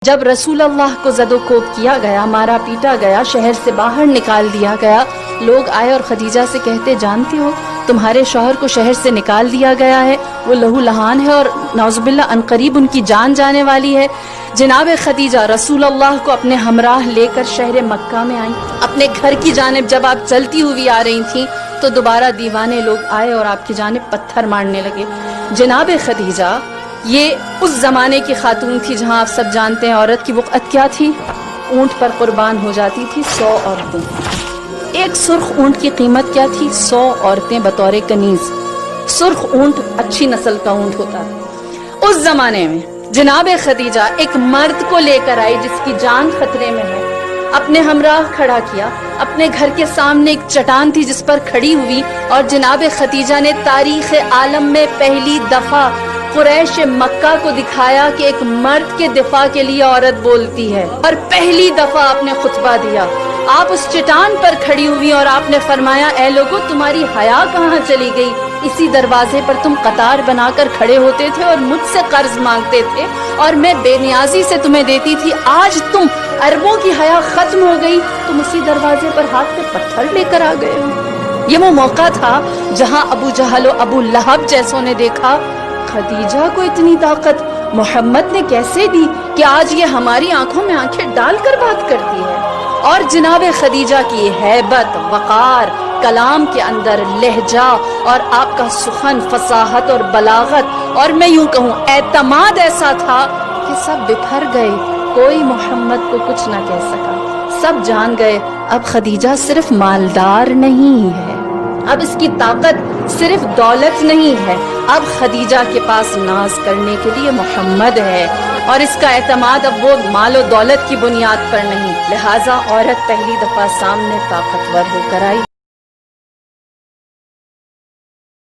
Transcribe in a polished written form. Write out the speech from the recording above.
جب رسول اللہ کو زد و کوب کیا گیا، مارا پیٹا گیا، شہر سے باہر نکال دیا گیا، لوگ آئے اور خدیجہ سے کہتے جانتی ہو تمہارے شوہر کو شہر سے نکال دیا گیا ہے، وہ لہو لہان ہے اور نعوذ باللہ عنقریب ان کی جان جانے والی ہے۔ جناب خدیجہ رسول اللہ کو اپنے ہمراہ لے کر شہر مکہ میں آئیں۔ اپنے گھر کی جانب جب آپ چلتی ہوئی آ رہی تھیں تو دوبارہ دیوانے لوگ آئے اور آپ کی جانب پتھر مارنے لگے۔ جناب خدیجہ یہ اس زمانے کی خاتون تھی جہاں آپ سب جانتے ہیں عورت کی وقعت کیا تھی، اونٹ پر قربان ہو جاتی تھی 100 عورتیں۔ ایک سرخ اونٹ کی قیمت کیا تھی؟ 100 عورتیں بطور کنیز۔ سرخ اونٹ اچھی نسل کا اونٹ ہوتا تھا۔ اس زمانے میں جناب خدیجہ ایک مرد کو لے کر آئی جس کی جان خطرے میں ہے، اپنے ہمراہ کھڑا کیا، اپنے گھر کے سامنے ایک چٹان تھی جس پر کھڑی ہوئی، اور جناب خدیجہ نے تاریخ عالم میں پہلی دفعہ قریش مکہ کو دکھایا کہ ایک مرد کے دفاع کے لیے عورت بولتی ہے، اور پہلی دفعہ آپ نے خطبہ دیا۔ آپ اس چٹان پر کھڑی ہوئی اور آپ نے فرمایا اے لوگو تمہاری حیا کہاں چلی گئی؟ اسی دروازے پر تم قطار بنا کر کھڑے ہوتے تھے اور مجھ سے قرض مانگتے تھے اور میں بے نیازی سے تمہیں دیتی تھی، آج تم عربوں کی حیا ختم ہو گئی، تم اسی دروازے پر ہاتھ میں پتھر لے کر آ گئے ہو۔ یہ وہ موقع تھا جہاں ابو جہل و ابو لہب جیسوں نے دیکھا خدیجہ کو اتنی طاقت محمد نے کیسے دی کہ آج یہ ہماری آنکھوں میں آنکھیں ڈال کر بات کرتی ہے۔ اور جناب خدیجہ کی ہیبت، وقار، کلام کے اندر لہجہ اور آپ کا سخن، فصاحت اور بلاغت اور میں یوں کہوں اعتماد ایسا تھا کہ سب بکھر گئے، کوئی محمد کو کچھ نہ کہہ سکا، سب جان گئے اب خدیجہ صرف مالدار نہیں ہے، اب اس کی طاقت صرف دولت نہیں ہے، اب خدیجہ کے پاس ناز کرنے کے لیے محمد ہے، اور اس کا اعتماد اب وہ مال و دولت کی بنیاد پر نہیں، لہٰذا عورت پہلی دفعہ سامنے طاقتور ہو کر آئی۔